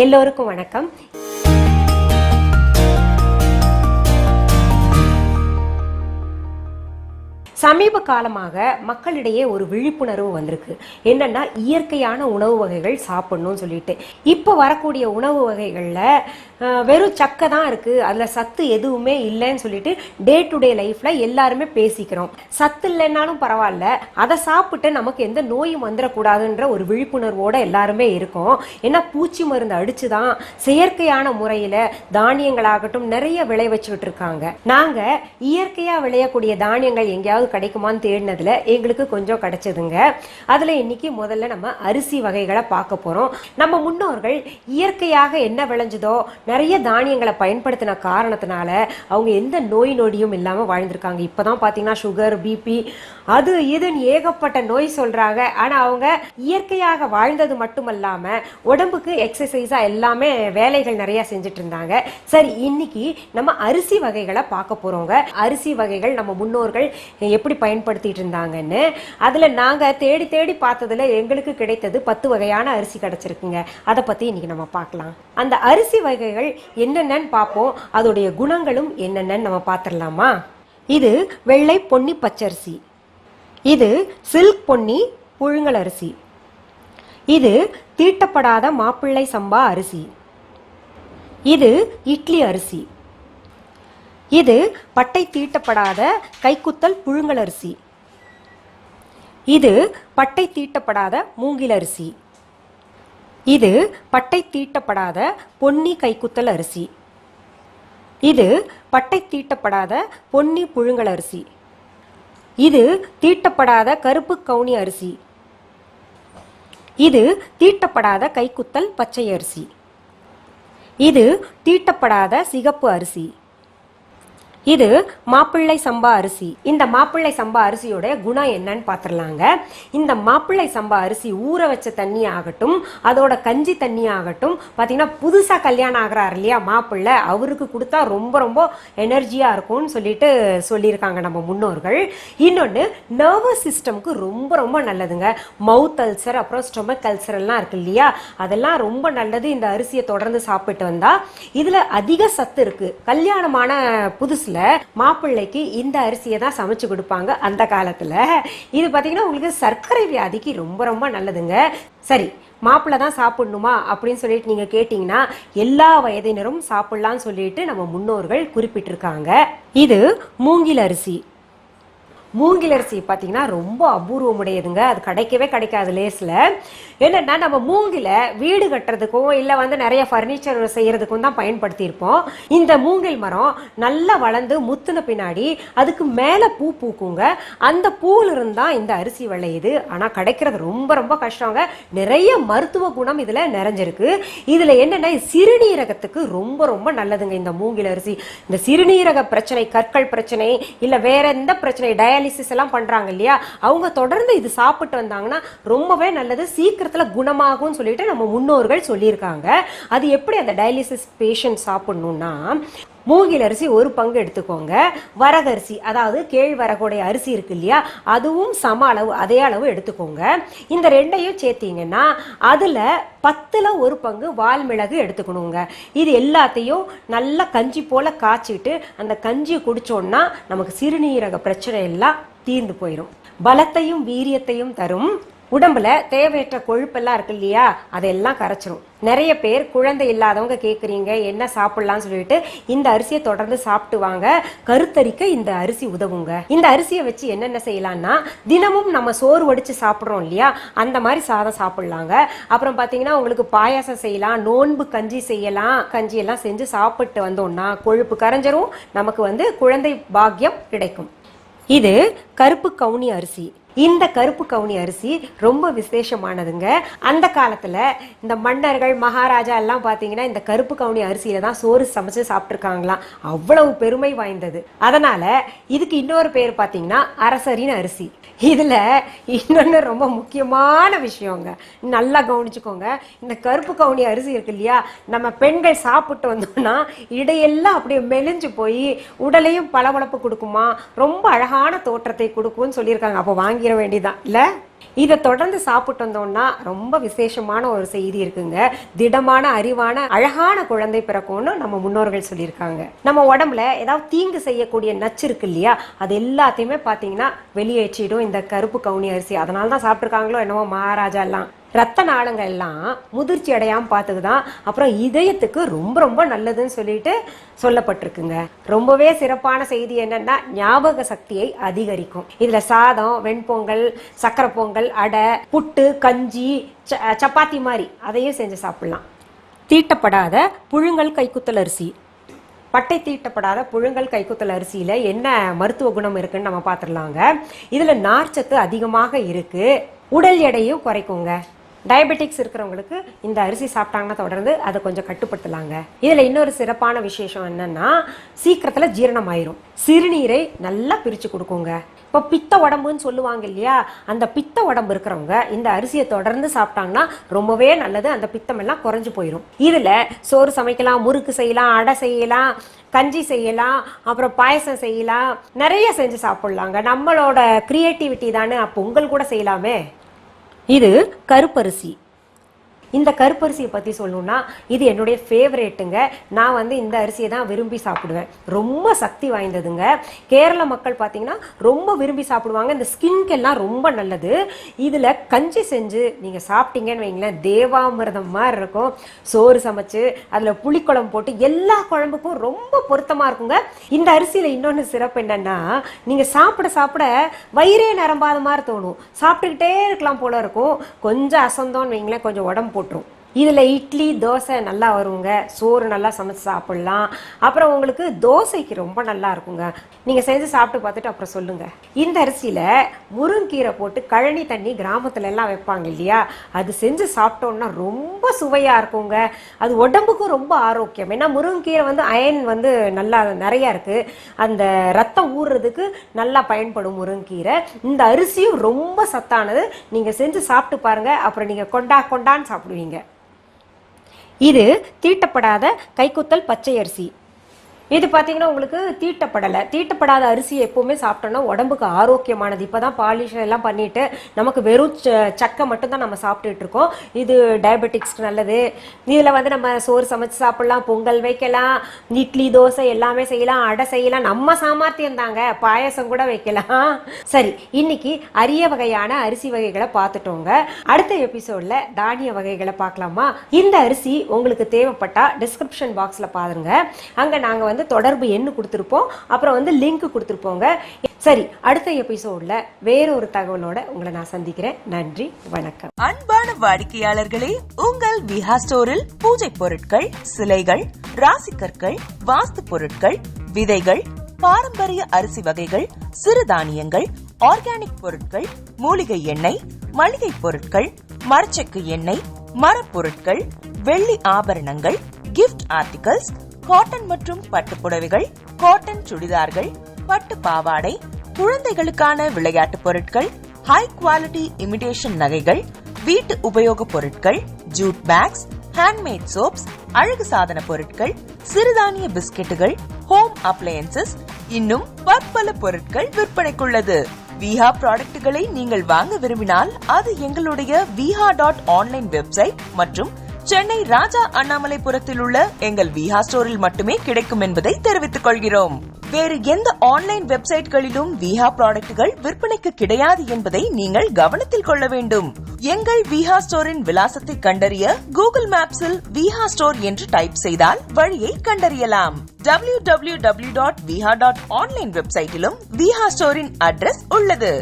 எல்லோருக்கும் வணக்கம். சமீப காலமாக மக்களிடையே ஒரு விழிப்புணர்வு வந்திருக்கு. என்னன்னா, இயற்கையான உணவு வகைகள் சாப்பிடணும்னு சொல்லிட்டு. இப்போ வரக்கூடிய உணவு வகைகள்ல வெறும் சக்கை தான் இருக்கு, அதுல சத்து எதுவுமே இல்லைன்னு சொல்லிட்டு டே டு டே லைஃப்ல எல்லாருமே பேசிக்கிறோம். சத்து இல்லைன்னாலும் பரவாயில்ல, அதை சாப்பிட்டு நமக்கு எந்த நோயும் வந்துடக்கூடாதுன்ற ஒரு விழிப்புணர்வோட எல்லாருமே இருக்கோம். ஏன்னா பூச்சி மருந்து அடிச்சுதான் செயற்கையான முறையில தானியங்களாகட்டும் நிறைய விளை வச்சுக்கிட்டு இருக்காங்க. நாங்க இயற்கையா விளையக்கூடிய தானியங்கள் எங்கேயாவது கிடைக்குமான்னு தேடினதுல எங்களுக்கு கொஞ்சம் கிடைச்சதுங்க. அதுல இன்னைக்கு முதல்ல நம்ம அரிசி வகைகளை பார்க்க போறோம். நம்ம முன்னோர்கள் இயற்கையாக என்ன விளைஞ்சதோ நிறைய தானியங்களை பயன்படுத்தின காரணத்தினால அவங்க எந்த நோய் நொடியும் இல்லாம வாழ்ந்திருக்காங்க. இப்பதான் பாத்தீங்கன்னா சுகர், பிபி, அது இதுன்னு ஏகப்பட்ட நோய் சொல்றாங்க. ஆனா அவங்க இயற்கையாக வாழ்ந்தது மட்டுமல்லாம உடம்புக்கு எக்ஸசைஸா எல்லாமே வேலைகள் நிறைய செஞ்சுட்டு இருந்தாங்க. சரி, இன்னைக்கு நம்ம அரிசி வகைகளை பார்க்க போறோங்க. அரிசி வகைகள் நம்ம முன்னோர்கள் எப்படி பயன்படுத்திட்டு இருந்தாங்கன்னு அதுல நாங்க தேடி தேடி பார்த்ததுல எங்களுக்கு கிடைத்தது 10 வகையான அரிசி கிடைச்சிருக்குங்க. அதை பத்தி இன்னைக்கு நம்ம பார்க்கலாம். அந்த அரிசி வகைகள் என்னென்னு பார்ப்போம். அதோடைய குணங்களும் என்னென்னு நம்ம பார்த்துடலாமா? இது வெள்ளை பொன்னி பச்சரிசி, இது சில்க் பொன்னி புழுங்கல் அரிசி, இது தீட்டப்படாத மாப்பிள்ளை சம்பா அரிசி, இது இட்லி அரிசி, இது பட்டை தீட்டப்படாத கைக்குத்தல் புழுங்கல் அரிசி, இது பட்டை தீட்டப்படாத மூங்கில் அரிசி, இது பட்டை தீட்டப்படாத பொன்னி கைக்குத்தல் அரிசி, இது பட்டை தீட்டப்படாத பொன்னி புழுங்கல் அரிசி, இது தீட்டப்படாத கருப்பு கவுனி அரிசி, இது தீட்டப்படாத கைக்குத்தல் பச்சை அரிசி, இது தீட்டப்படாத சிகப்பு அரிசி, இது மாப்பிள்ளை சம்பா அரிசி. இந்த மாப்பிள்ளை சம்பா அரிசியோட குணம் என்னன்னு பார்த்துடலாங்க. இந்த மாப்பிள்ளை சம்பா அரிசி ஊற வச்ச தண்ணி ஆகட்டும், அதோட கஞ்சி தண்ணி ஆகட்டும், பார்த்தீங்கன்னா புதுசாக கல்யாணம் ஆகிறார் இல்லையா மாப்பிள்ளை, அவருக்கு கொடுத்தா ரொம்ப ரொம்ப எனர்ஜியாக இருக்கும்னு சொல்லிட்டு சொல்லியிருக்காங்க நம்ம முன்னோர்கள். இன்னொன்று, நர்வஸ் சிஸ்டம்க்கு ரொம்ப ரொம்ப நல்லதுங்க. மவுத் அல்சர், அப்புறம் ஸ்டொமக் அல்சர் எல்லாம் இருக்கு இல்லையா, அதெல்லாம் ரொம்ப நல்லது இந்த அரிசியை தொடர்ந்து சாப்பிட்டு வந்தா. இதில் அதிக சத்து இருக்கு. கல்யாணமான புதுசுல மாப்பிள்ளைக்கு இந்த அரிசியை தான் சமைச்சு கொடுப்பாங்க அந்த காலத்துல. இது பாத்தீங்கன்னா உங்களுக்கு சர்க்கரை வியாதிக்கு ரொம்ப ரொம்ப நல்லதுங்க. சரி, மாப்பிள்ளை தான் சாப்பிடணுமா அப்படின்னு சொல்லிட்டு நீங்க கேட்டீங்கன்னா எல்லா வயதினரும் சாப்பிடலாம்னு சொல்லிட்டு நம்ம முன்னோர்கள் குறிப்பிட்டிருக்காங்க. இது மூங்கில் அரிசி. மூங்கில் அரிசி பார்த்தீங்கன்னா ரொம்ப அபூர்வமுடையதுங்க. அது கிடைக்கவே கிடைக்காது லேஸில். என்னென்னா, நம்ம மூங்கில வீடு கட்டுறதுக்கும் இல்லை நிறைய ஃபர்னிச்சர் செய்கிறதுக்கும் தான் பயன்படுத்தியிருப்போம். இந்த மூங்கில் மரம் நல்லா வளர்ந்து முத்துன பின்னாடி அதுக்கு மேலே பூ பூக்குங்க. அந்த பூவிலிருந்து தான் இந்த அரிசி விளையுது. ஆனால் கிடைக்கிறது ரொம்ப ரொம்ப கஷ்டங்க. நிறைய மருத்துவ குணம் இதில் நிறைஞ்சிருக்கு. இதில் என்னென்னா, சிறுநீரகத்துக்கு ரொம்ப ரொம்ப நல்லதுங்க இந்த மூங்கில் அரிசி. இந்த சிறுநீரக பிரச்சனை, கற்கள் பிரச்சனை, இல்லை வேற எந்த பிரச்சனை, டயாலிசிஸ் எல்லாம் பண்றாங்க இல்லையா, அவங்க தொடர்ந்து இது சாப்பிட்டு வந்தாங்கன்னா ரொம்பவே நல்லது, சீக்கிரத்துல குணமாகும் சொல்லிட்டு நம்ம முன்னோர்கள் சொல்லியிருக்காங்க. அது எப்படி அந்த டயாலிசிஸ் பேஷண்ட் சாப்பிடணும்னா, மூங்கில் அரிசி 1 பங்கு எடுத்துக்கோங்க. வரகரிசி, அதாவது கேழ்வரகுடைய அரிசி இருக்கு இல்லையா, அதுவும் சம அளவு, அதே அளவு எடுத்துக்கோங்க. இந்த ரெண்டையும் சேர்த்தீங்கன்னா அதுல 10ல் 1 பங்கு வால்மிளகு எடுத்துக்கணுங்க. இது எல்லாத்தையும் நல்லா கஞ்சி போல காய்ச்சிட்டு அந்த கஞ்சியை குடிச்சோம்னா நமக்கு சிறுநீரக பிரச்சனை எல்லாம் தீர்ந்து போயிடும். பலத்தையும் வீரியத்தையும் தரும். உடம்புல தேவையற்ற கொழுப்பெல்லாம் இருக்கு இல்லையா, அதெல்லாம் கரைச்சிரும். நிறைய பேர் குழந்தை இல்லாதவங்க கேட்குறீங்க என்ன சாப்பிடலாம்னு சொல்லிட்டு இந்த அரிசியை தொடர்ந்து சாப்பிட்டு வாங்க. கருத்தரிக்க இந்த அரிசி உதவுங்க. இந்த அரிசியை வச்சு என்னென்ன செய்யலாம்னா, தினமும் நம்ம சோறு வடிச்சு சாப்பிட்றோம் இல்லையா, அந்த மாதிரி சாதம் சாப்பிடலாங்க. அப்புறம் பார்த்தீங்கன்னா உங்களுக்கு பாயாசம் செய்யலாம், நோன்பு கஞ்சி செய்யலாம். கஞ்சி எல்லாம் செஞ்சு சாப்பிட்டு வந்தோம்னா கொழுப்பு கரைஞ்சிரும், நமக்கு குழந்தை பாக்கியம் கிடைக்கும். இது கருப்பு கவுனி அரிசி. இந்த கருப்பு கவுனி அரிசி ரொம்ப விசேஷமானதுங்க. அந்த காலத்துல இந்த மன்னர்கள், மகாராஜா எல்லாம் பாத்தீங்கன்னா இந்த கருப்பு கவுனி அரிசியில தான் சோறு சமைச்சு சாப்பிட்டுருக்காங்களாம். அவ்வளவு பெருமை வாய்ந்தது. அதனால இதுக்கு இன்னொரு பேர் பாத்தீங்கன்னா அரசரின் அரிசி. இதுல இன்னொன்னு ரொம்ப முக்கியமான விஷயங்க, நல்லா கவனிச்சுக்கோங்க. இந்த கருப்பு கவுனி அரிசி இருக்கு இல்லையா, நம்ம பெண்கள் சாப்பிட்டு வந்தோம்னா இடையெல்லாம் அப்படியே மெலிஞ்சு போய் உடலையும் பளபளப்பு கொடுக்குமா, ரொம்ப அழகான தோற்றத்தை கொடுக்கும்னு சொல்லியிருக்காங்க. அப்போ வாங்கிட வேண்டியதான் இல்ல. இதை தொடர்ந்து சாப்பிட்டு வந்தோம்னா ரொம்ப விசேஷமான ஒரு செய்தி இருக்குங்க. திடமான, அறிவான, அழகான குழந்தை பிறக்கும்னு நம்ம முன்னோர்கள் சொல்லியிருக்காங்க. நம்ம உடம்புல ஏதாவது தீங்கு செய்யக்கூடிய நச்சு இருக்கு இல்லையா, அது எல்லாத்தையுமே பார்த்தீங்கன்னா வெளியேற்றிடும் இந்த கருப்பு கவுனி அரிசி. அதனால தான் சாப்பிட்ருக்காங்களோ என்னவோ மகாராஜா எல்லாம். ரத்த நாளங்கள் எல்லாம் முதிர்ச்சி அடையாம பார்த்துக்குதான். அப்புறம் இதயத்துக்கு ரொம்ப ரொம்ப நல்லதுன்னு சொல்லிட்டு சொல்லப்பட்டிருக்குங்க. ரொம்பவே சிறப்பான செய்தி என்னன்னா, ஞாபக சக்தியை அதிகரிக்கும். இதுல சாதம், வெண்பொங்கல், சக்கரை பொங்கல், அடை, புட்டு, கஞ்சி, சப்பாத்தி மாதிரி அதையும் செஞ்சு சாப்பிடலாம். தீட்டப்படாத புழுங்கல் கைக்குத்தல் அரிசி. பட்டை தீட்டப்படாத புழுங்கல் கைக்குத்தல் அரிசியில என்ன மருத்துவ குணம் இருக்குன்னு நம்ம பார்த்துடலாங்க. இதுல நார்ச்சத்து அதிகமாக இருக்கு. உடல் எடையும் குறைக்குங்க. டயபெட்டிக்ஸ் இருக்கிறவங்களுக்கு இந்த அரிசி சாப்பிட்டாங்கன்னா தொடர்ந்து அதை கொஞ்சம் கட்டுப்படுத்தலாங்க. இதுல இன்னொரு சிறப்பான விசேஷம் என்னன்னா, சீக்கிரத்துல ஜீரணம் ஆயிரும். சிறுநீரை நல்லா பிரிச்சு கொடுக்குங்க. இப்போ பித்த உடம்புன்னு சொல்லுவாங்க இல்லையா, அந்த பித்த உடம்பு இருக்கிறவங்க இந்த அரிசியை தொடர்ந்து சாப்பிட்டாங்கன்னா ரொம்பவே நல்லது. அந்த பித்தம் எல்லாம் குறைஞ்சு போயிடும். இதுல சோறு சமைக்கலாம், முறுக்கு செய்யலாம், அடை செய்யலாம், கஞ்சி செய்யலாம், அப்புறம் பாயசம் செய்யலாம், நிறைய செஞ்சு சாப்பிடலாங்க. நம்மளோட கிரியேட்டிவிட்டி தானே, பொங்கல் கூட செய்யலாமே. இது கருப்பரிசி. இந்த கருப்பரிசியை பற்றி சொல்லணும்னா, இது என்னுடைய ஃபேவரேட்டுங்க. நான் இந்த அரிசியை தான் விரும்பி சாப்பிடுவேன். ரொம்ப சக்தி வாய்ந்ததுங்க. கேரள மக்கள் பார்த்தீங்கன்னா ரொம்ப விரும்பி சாப்பிடுவாங்க. இந்த ஸ்கின்கெல்லாம் ரொம்ப நல்லது. இதில் கஞ்சி செஞ்சு நீங்கள் சாப்பிட்டீங்கன்னு வைங்களேன், தேவாமிர்தம் மாதிரி இருக்கும். சோறு சமைச்சு அதில் புளிக்குழம்பு போட்டு எல்லா குழம்புக்கும் ரொம்ப பொருத்தமாக இருக்குங்க. இந்த அரிசியில் இன்னொன்று சிறப்பு என்னன்னா, நீங்கள் சாப்பிட சாப்பிட வயிறே நிரம்பாத மாதிரி தோணும். சாப்பிட்டுக்கிட்டே இருக்கலாம் போல இருக்கும். கொஞ்சம் அசந்தோன்னு வைங்களேன், கொஞ்சம் உடம்பு போட்டுரும். இதில் இட்லி, தோசை நல்லா வருங்க. சோறு நல்லா சமைச்சு சாப்பிடலாம். அப்புறம் உங்களுக்கு தோசைக்கு ரொம்ப நல்லா இருக்குங்க. நீங்கள் செஞ்சு சாப்பிட்டு பார்த்துட்டு அப்புறம் சொல்லுங்கள். இந்த அரிசியில் முருங்கீரை போட்டு கழனி தண்ணி கிராமத்துல எல்லாம் வைப்பாங்க இல்லையா, அது செஞ்சு சாப்பிட்டோம்னா ரொம்ப சுவையாக இருக்குங்க. அது உடம்புக்கும் ரொம்ப ஆரோக்கியம். ஏன்னா முருங்கீரை அயன் நல்லா நிறையா இருக்குது. அந்த ரத்தம் ஊறுறதுக்கு நல்லா பயன்படும் முருங்கீரை. இந்த அரிசியும் ரொம்ப சத்தானது. நீங்கள் செஞ்சு சாப்பிட்டு பாருங்கள். அப்புறம் நீங்கள் கொண்டான்னு சாப்பிடுவீங்க. இது தீட்டப்படாத கைக்குத்தல் பச்சை அரிசி. இது பார்த்தீங்கன்னா உங்களுக்கு தீட்டப்படாத அரிசி எப்பவுமே சாப்பிட்டோம்னா உடம்புக்கு ஆரோக்கியமானது. இப்போதான் பாலிஷ் எல்லாம் பண்ணிட்டு நமக்கு வெறும் சக்கை மட்டும்தான் நம்ம சாப்பிட்டுட்டு இருக்கோம். இது டயபெட்டிக்ஸ்க்கு நல்லது. இதில் நம்ம சோறு சமைச்சு சாப்பிடலாம், பொங்கல் வைக்கலாம், இட்லி, தோசை எல்லாமே செய்யலாம், அடை செய்யலாம். நம்ம சாமர்த்தியம் தாங்க, பாயசம் கூட வைக்கலாம். சரி, இன்னைக்கு அரிய வகையான அரிசி வகைகளை பார்த்துட்டோங்க. அடுத்த எபிசோட்ல தானிய வகைகளை பார்க்கலாமா? இந்த அரிசி உங்களுக்கு தேவைப்பட்டா டிஸ்கிரிப்ஷன் பாக்ஸ்ல பாருங்க. அங்க நாங்க தொடர்பு எண்ணு கொடுத்திருப்போம். அப்புறம் லிங்க் கொடுத்திருப்போங்க. சரி, அடுத்த எபிசோட்ல வேறொரு தகவலோட உங்களை நான் சந்திக்கிறேன். நன்றி, வணக்கம். அன்பான வாடிக்கையாளர்களே, உங்கள் விஹா ஸ்டோரில் பூஜை பொருட்கள், சிலைகள், ராசிக்கற்கள், வாஸ்து பொருட்கள், விதைகள், பாரம்பரிய அரிசி வகைகள், சிறுதானியங்கள், ஆர்கானிக் பொருட்கள், மூலிகை எண்ணெய், மளிகை பொருட்கள், மரச்செக்கு எண்ணெய், மரப்பொருட்கள், வெள்ளி ஆபரணங்கள், கிஃப்ட் ஆர்டிகல்ஸ், காட்டன் மற்றும் பட்டு புடவைகள், காட்டன் சுடிதார்கள், பட்டு பாவாடை, குழந்தைகளுக்கான விளையாட்டு பொருட்கள், ஹை குவாலிட்டி இமிடேஷன் நகைகள், வீட்டு உபயோக பொருட்கள், ஜூட் பேக்ஸ், ஹேண்ட்மேட் சோப்ஸ், அழகு சாதன பொருட்கள், சிறுதானிய பிஸ்கெட்டுகள், ஹோம் அப்ளையன்சஸ், இன்னும் பற்பல பொருட்கள் விற்பனைக்குள்ளது. விஹா ப்ராடக்ட்களை நீங்கள் வாங்க விரும்பினால் அது எங்களுடைய viha.online வெப்சைட் மற்றும் சென்னை ராஜா அண்ணாமலைபுரத்தில் உள்ள எங்கள் விஹா ஸ்டோரில் மட்டுமே கிடைக்கும் என்பதை தெரிவித்துக் கொள்கிறோம். வேறு எந்த ஆன்லைன் வெப்சைட்களிலும் விஹா ப்ராடக்ட்கள் விற்பனைக்கு கிடையாது என்பதை நீங்கள் கவனத்தில் கொள்ள வேண்டும். எங்கள் விஹா ஸ்டோரின் விலாசத்தை கண்டறிய கூகுள் மேப்ஸில் விஹா ஸ்டோர் என்று டைப் செய்தால் வழியை கண்டறியலாம். www.viha.online வெப்சைட்டிலும் விஹா ஸ்டோரின் அட்ரஸ் உள்ளது.